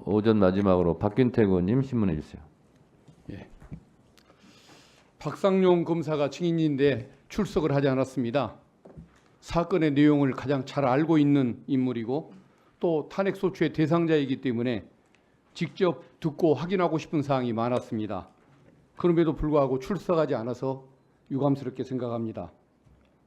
오전 마지막으로 박균택 의원님 신문해 주세요. 예. 박상용 검사가 증인인데 출석을 하지 않았습니다. 사건의 내용을 가장 잘 알고 있는 인물이고 또 탄핵 소추의 대상자이기 때문에 직접 듣고 확인하고 싶은 사항이 많았습니다. 그럼에도 불구하고 출석하지 않아서 유감스럽게 생각합니다.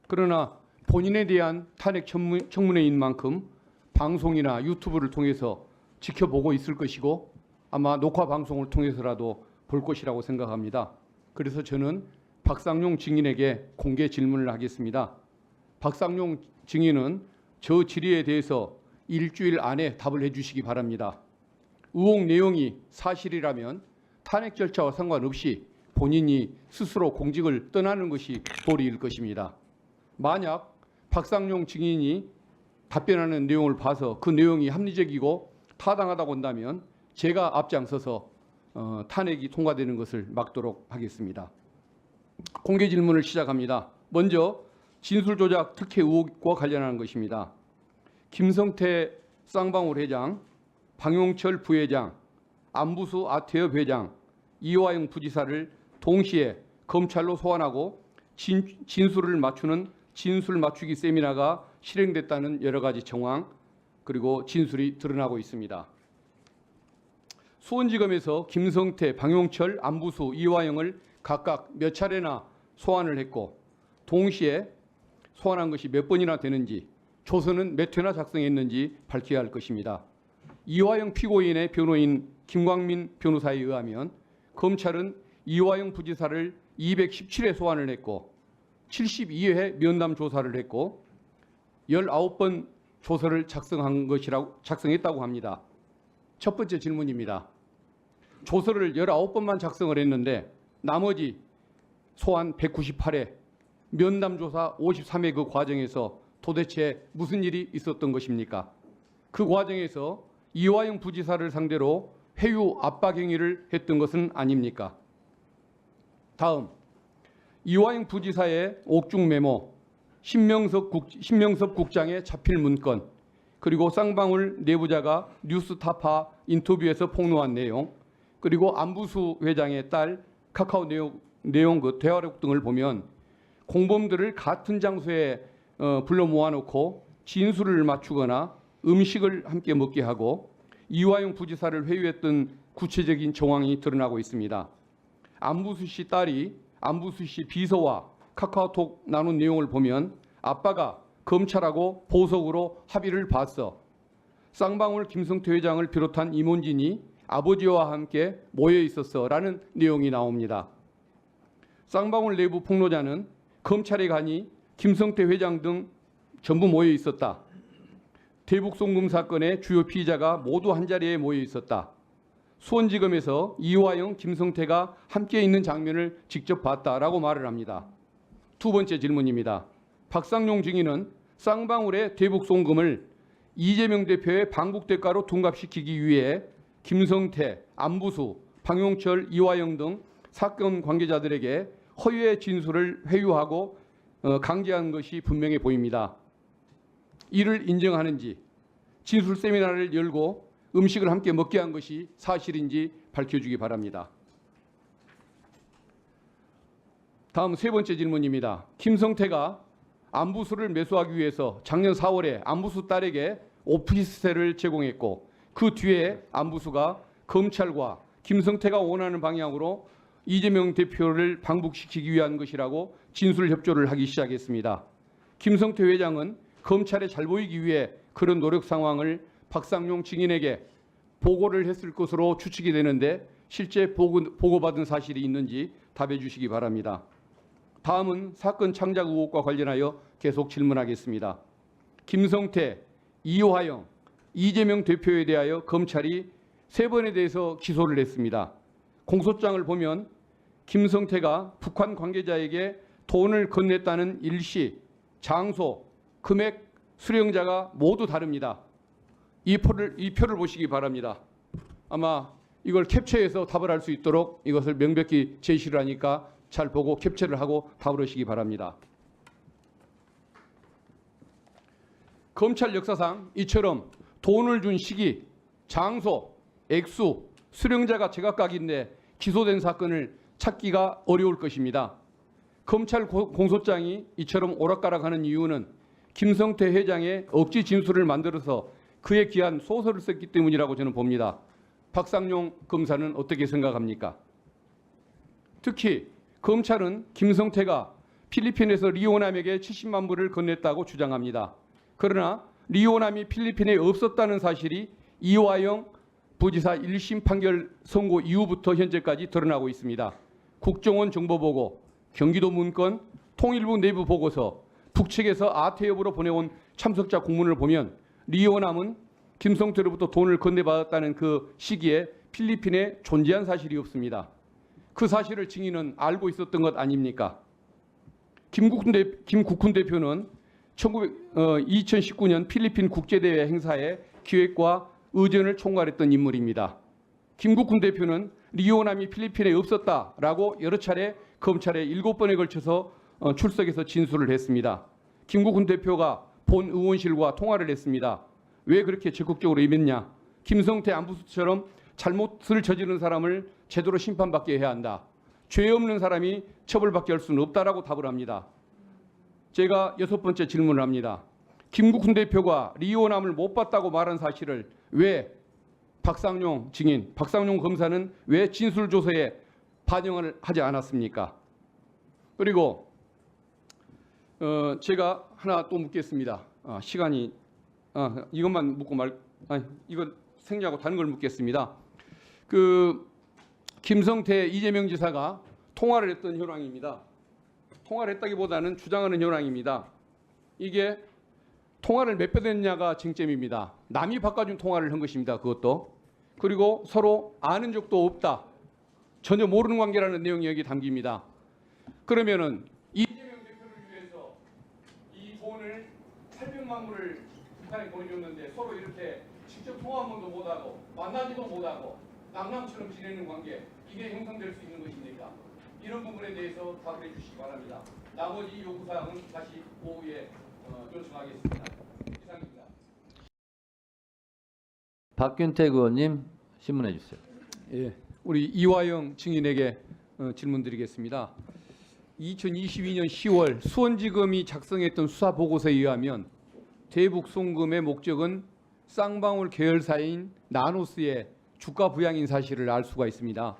그러나 본인에 대한 탄핵 청문회인 만큼 방송이나 유튜브를 통해서 지켜보고 있을 것이고 아마 녹화 방송을 통해서라도 볼 것이라고 생각합니다. 그래서 저는 박상용 증인에게 공개 질문을 하겠습니다. 박상용 증인은 저 질의에 대해서 일주일 안에 답을 해주시기 바랍니다. 의혹 내용이 사실이라면 탄핵 절차와 상관없이 본인이 스스로 공직을 떠나는 것이 도리일 것입니다. 만약 박상용 증인이 답변하는 내용을 봐서 그 내용이 합리적이고 타당하다고 한다면 제가 앞장서서 탄핵이 통과되는 것을 막도록 하겠습니다. 공개 질문을 시작합니다. 먼저 진술조작 특혜 의혹과 관련하는 것입니다. 김성태 쌍방울 회장, 방용철 부회장, 안부수 아태엽 회장, 이화영 부지사를 동시에 검찰로 소환하고 진술을 맞추는 진술 맞추기 세미나가 실행됐다는 여러 가지 정황 그리고 진술이 드러나고 있습니다. 수원지검에서 김성태, 방용철, 안부수, 이화영을 각각 몇 차례나 소환을 했고 동시에 소환한 것이 몇 번이나 되는지 조서는 몇 회나 작성했는지 밝혀야 할 것입니다. 이화영 피고인의 변호인 김광민 변호사에 의하면 검찰은 이화영 부지사를 217회 소환을 했고 72회 면담 조사를 했고 19번 조서를 작성했다고 합니다. 첫 번째 질문입니다. 조서를 19번만 작성을 했는데 나머지 소환 198회, 면담 조사 53회 그 과정에서 도대체 무슨 일이 있었던 것입니까? 그 과정에서 이화영 부지사를 상대로 회유 압박 행위를 했던 것은 아닙니까? 다음, 이화영 부지사의 옥중 메모, 신명섭 국장의 자필 문건, 그리고 쌍방울 내부자가 뉴스타파 인터뷰에서 폭로한 내용, 그리고 안부수 회장의 딸 카카오 내용 그 대화록 등을 보면 공범들을 같은 장소에 불러 모아놓고 진술을 맞추거나 음식을 함께 먹게 하고 이화영 부지사를 회유했던 구체적인 정황이 드러나고 있습니다. 안부수 씨 딸이 안부수 씨 비서와 카카오톡 나눈 내용을 보면 아빠가 검찰하고 보석으로 합의를 봤어. 쌍방울 김성태 회장을 비롯한 임원진이 아버지와 함께 모여 있었어 라는 내용이 나옵니다. 쌍방울 내부 폭로자는 검찰에 가니 김성태 회장 등 전부 모여 있었다. 대북송금 사건의 주요 피의자가 모두 한자리에 모여 있었다. 수원지검에서 이화영, 김성태가 함께 있는 장면을 직접 봤다라고 말을 합니다. 두 번째 질문입니다. 박상용 증인은 쌍방울의 대북송금을 이재명 대표의 방북 대가로 둔갑시키기 위해 김성태, 안부수, 방용철, 이화영 등 사건 관계자들에게 허위의 진술을 회유하고 강제한 것이 분명해 보입니다. 이를 인정하는지 진술 세미나를 열고 음식을 함께 먹게 한 것이 사실인지 밝혀주기 바랍니다. 다음 세 번째 질문입니다. 김성태가 안부수를 매수하기 위해서 작년 4월에 안부수 딸에게 오피스텔을 제공했고 그 뒤에 안부수가 검찰과 김성태가 원하는 방향으로 이재명 대표를 방북시키기 위한 것이라고 진술 협조를 하기 시작했습니다. 김성태 회장은 검찰에 잘 보이기 위해 그런 노력 상황을 박상용 증인에게 보고를 했을 것으로 추측이 되는데 실제 보고받은 사실이 있는지 답해 주시기 바랍니다. 다음은 사건 창작 의혹과 관련하여 계속 질문하겠습니다. 김성태, 이화영, 이재명 대표에 대하여 검찰이 3번에 대해서 기소를 했습니다. 공소장을 보면 김성태가 북한 관계자에게 돈을 건넸다는 일시, 장소, 금액, 수령자가 모두 다릅니다. 이 표를 보시기 바랍니다. 아마 이걸 캡처해서 답을 할 수 있도록 이것을 명백히 제시를 하니까 잘 보고 캡처를 하고 답을 하시기 바랍니다. 검찰 역사상 이처럼 돈을 준 시기, 장소, 액수, 수령자가 제각각인데 기소된 사건을 찾기가 어려울 것입니다. 검찰 공소장이 이처럼 오락가락하는 이유는 김성태 회장의 억지 진술을 만들어서 그에 기한 소설을 썼기 때문이라고 저는 봅니다. 박상용 검사는 어떻게 생각합니까? 특히 검찰은 김성태가 필리핀에서 리오남에게 70만 불을 건넸다고 주장합니다. 그러나 리오남이 필리핀에 없었다는 사실이 이화영 부지사 1심 판결 선고 이후부터 현재까지 드러나고 있습니다. 국정원 정보보고, 경기도 문건, 통일부 내부 보고서, 북측에서 아태엽으로 보내온 참석자 공문을 보면 리오남은 김성태로부터 돈을 건네받았다는 그 시기에 필리핀에 존재한 사실이 없습니다. 그 사실을 증인은 알고 있었던 것 아닙니까? 김국훈 대표는 2019년 필리핀 국제대회 행사의 기획과 의전을 총괄했던 인물입니다. 김국훈 대표는 리오남이 필리핀에 없었다라고 여러 차례 검찰에 7번에 걸쳐서 출석해서 진술을 했습니다. 김국훈 대표가 본 의원실과 통화를 했습니다. 왜 그렇게 적극적으로 임했냐? 김성태 안부수처럼 잘못을 저지른 사람을 제대로 심판받게 해야 한다. 죄 없는 사람이 처벌받게 할 수는 없다라고 답을 합니다. 제가 6번째 질문을 합니다. 김국훈 대표가 리오남을 못 봤다고 말한 사실을 왜 박상용 증인, 박상용 검사는 왜 진술조서에 반영을 하지 않았습니까? 그리고 제가 하나 또 묻겠습니다. 시간이 이것만 묻고 이거 생략하고 다른 걸 묻겠습니다. 김성태 이재명 지사가 통화를 했던 현황입니다. 통화를 했다기보다는 주장하는 현황입니다. 이게 통화를 몇 배 됐냐가 쟁점입니다. 남이 바꿔준 통화를 한 것입니다. 그것도. 그리고 서로 아는 적도 없다. 전혀 모르는 관계라는 내용이 여기 담깁니다. 그러면은 이재명 대표를 위해서 이 돈을 800만 불을 북한에 보내줬는데 서로 이렇게 직접 통화 한 번도 못하고 만나지도 못하고 남남처럼 지내는 관계, 이게 형성될 수 있는 것입니까? 이런 부분에 대해서 답을 해주시기 바랍니다. 나머지 요구사항은 다시 오후에 요청하겠습니다. 이상입니다. 박균택 의원님 신문해 주세요. 예, 우리 이화영 증인에게 질문드리겠습니다. 2022년 10월 수원지검이 작성했던 수사 보고서에 의하면 대북 송금의 목적은 쌍방울 계열사인 나노스의 주가 부양인 사실을 알 수가 있습니다.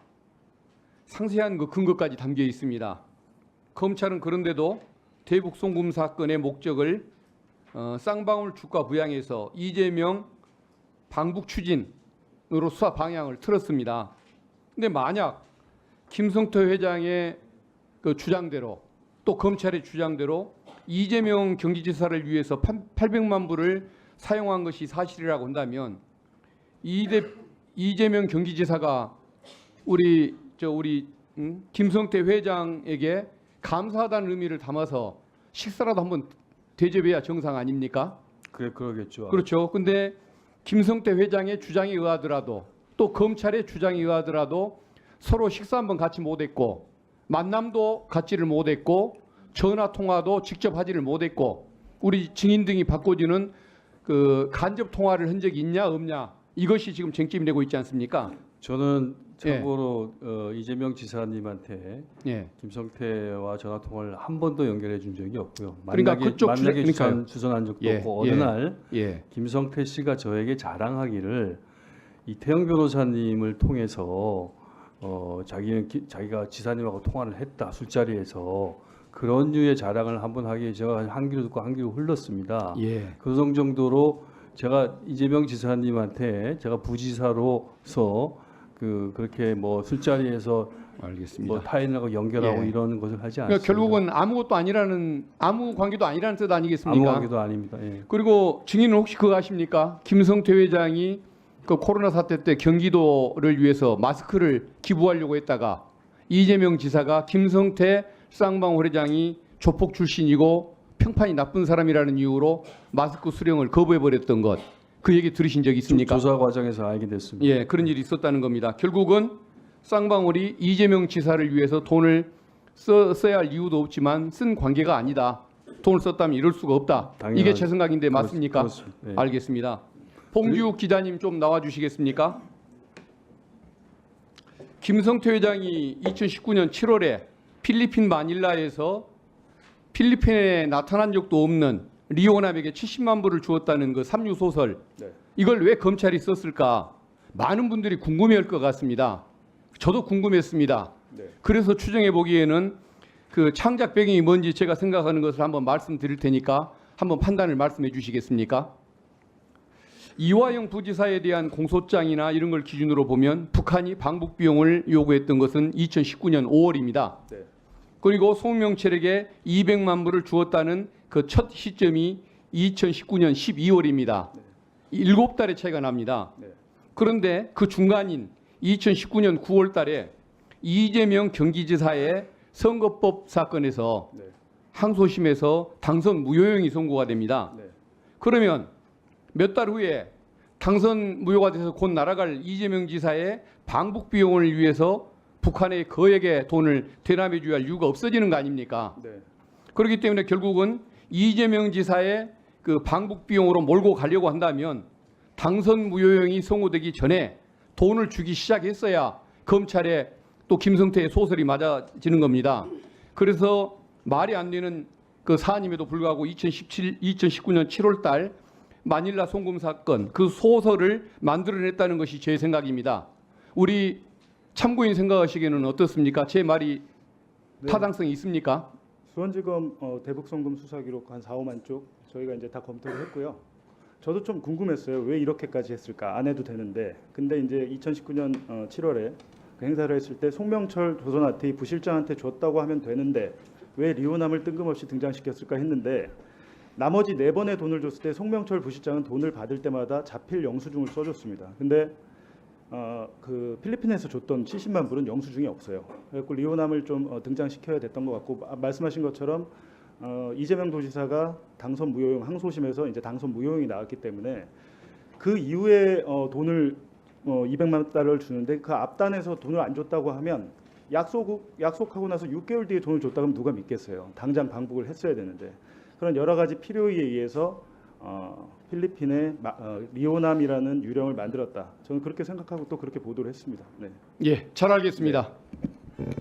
상세한 그 근거까지 담겨 있습니다. 검찰은 그런데도 대북 송금 사건의 목적을 쌍방울 주가 부양에서 이재명 방북 추진으로 수사 방향을 틀었습니다. 근데 만약 김성태 회장의 그 주장대로 또 검찰의 주장대로 이재명 경기지사를 위해서 800만 불을 사용한 것이 사실이라고 한다면 이재명 경기지사가 우리 김성태 회장에게 감사하다는 의미를 담아서 식사라도 한번 대접해야 정상 아닙니까? 그러겠죠. 그렇죠. 근데 김성태 회장의 주장에 의하더라도 또 검찰의 주장에 의하더라도 서로 식사 한번 같이 못했고 만남도 갖지를 못했고 전화 통화도 직접 하지를 못했고 우리 증인 등이 바꿔주는 그 간접 통화를 한 적이 있냐 없냐 이것이 지금 쟁점이 되고 있지 않습니까? 저는 참고로 이재명 지사님한테 예. 김성태와 전화 통화를 한 번도 연결해 준 적이 없고요. 그러니까 그쪽 주선한 적도 예, 없고 어느 예, 날 예. 김성태 씨가 저에게 자랑하기를 이태영 변호사님을 통해서 자기가 지사님하고 통화를 했다 술자리에서 그런 류의 자랑을 한번 하기에 제가 한 귀로 듣고 한 귀로 흘렀습니다. 예. 그 정도로 제가 이재명 지사님한테 제가 부지사로서 그렇게 뭐 술자리에서 알겠습니다. 뭐 타인하고 연결하고 예. 이런 것을 하지 않습니다. 그러니까 결국은 아무 관계도 아니라는 뜻 아니겠습니까? 아무 관계도 아닙니다. 예. 그리고 증인은 혹시 그거 아십니까? 김성태 회장이 그 코로나 사태 때 경기도를 위해서 마스크를 기부하려고 했다가 이재명 지사가 김성태 쌍방울 회장이 조폭 출신이고 평판이 나쁜 사람이라는 이유로 마스크 수령을 거부해버렸던 것, 그 얘기 들으신 적 있습니까? 조사 과정에서 알게 됐습니다. 예, 그런 일이 있었다는 겁니다. 결국은 쌍방울이 이재명 지사를 위해서 돈을 써야 할 이유도 없지만 쓴 관계가 아니다. 돈을 썼다면 이럴 수가 없다. 이게 제 생각인데 맞습니까? 그렇습니다. 예. 알겠습니다. 봉규욱 기자님 좀 나와주시겠습니까? 김성태 회장이 2019년 7월에 필리핀 마닐라에서 필리핀에 나타난 적도 없는 리오남에게 70만 불을 주었다는 그 삼류 소설, 네. 이걸 왜 검찰이 썼을까? 많은 분들이 궁금해할 것 같습니다. 저도 궁금했습니다. 네. 그래서 추정해 보기에는 그 창작 배경이 뭔지 제가 생각하는 것을 한번 말씀드릴 테니까 한번 판단을 말씀해 주시겠습니까? 이화영 부지사에 대한 공소장이나 이런 걸 기준으로 보면 북한이 방북 비용을 요구했던 것은 2019년 5월입니다. 네. 그리고 송명철에게 200만 불을 주었다는 그 첫 시점이 2019년 12월입니다. 7달의 차이가 납니다. 네. 그런데 그 중간인 2019년 9월 달에 이재명 경기지사의 선거법 사건에서 네. 항소심에서 당선 무효형이 선고가 됩니다. 네. 그러면 몇 달 후에 당선 무효가 돼서 곧 날아갈 이재명 지사의 방북 비용을 위해서 북한에 거액의 돈을 대납해 줘야 할 이유가 없어지는 거 아닙니까? 네. 그렇기 때문에 결국은 이재명 지사의 그 방북 비용으로 몰고 가려고 한다면 당선 무효형이 선고되기 전에 돈을 주기 시작했어야 검찰에 또 김성태의 소설이 맞아지는 겁니다. 그래서 말이 안 되는 그 사안임에도 불구하고 2019년 7월 달 마닐라 송금 사건 그 소설을 만들어냈다는 것이 제 생각입니다. 우리 참고인 생각하시기에는 어떻습니까? 제 말이 네. 타당성이 있습니까? 수원지검 대북 송금 수사 기록 한 4, 5만 쪽 저희가 이제 다 검토를 했고요. 저도 좀 궁금했어요. 왜 이렇게까지 했을까? 안 해도 되는데. 근데 이제 2019년 7월에 그 행사를 했을 때 송명철 조선아트의 부실장한테 줬다고 하면 되는데 왜 리오남을 뜬금없이 등장시켰을까 했는데 나머지 4번의 돈을 줬을 때 송명철 부실장은 돈을 받을 때마다 자필 영수증을 써줬습니다. 근데 그 필리핀에서 줬던 70만 불은 영수증이 없어요. 그래서 리오남을 좀 등장시켜야 됐던 것 같고 말씀하신 것처럼 이재명 도지사가 당선 무효형 항소심에서 이제 당선 무효형이 나왔기 때문에 그 이후에 돈을 200만 달러를 주는데 그 앞단에서 돈을 안 줬다고 하면 약속하고 나서 6개월 뒤에 돈을 줬다 그러면 누가 믿겠어요. 당장 방북을 했어야 되는데 그런 여러 가지 필요에 의해서 필리핀에 리오남이라는 유령을 만들었다. 저는 그렇게 생각하고 또 그렇게 보도를 했습니다. 네. 예, 잘 알겠습니다.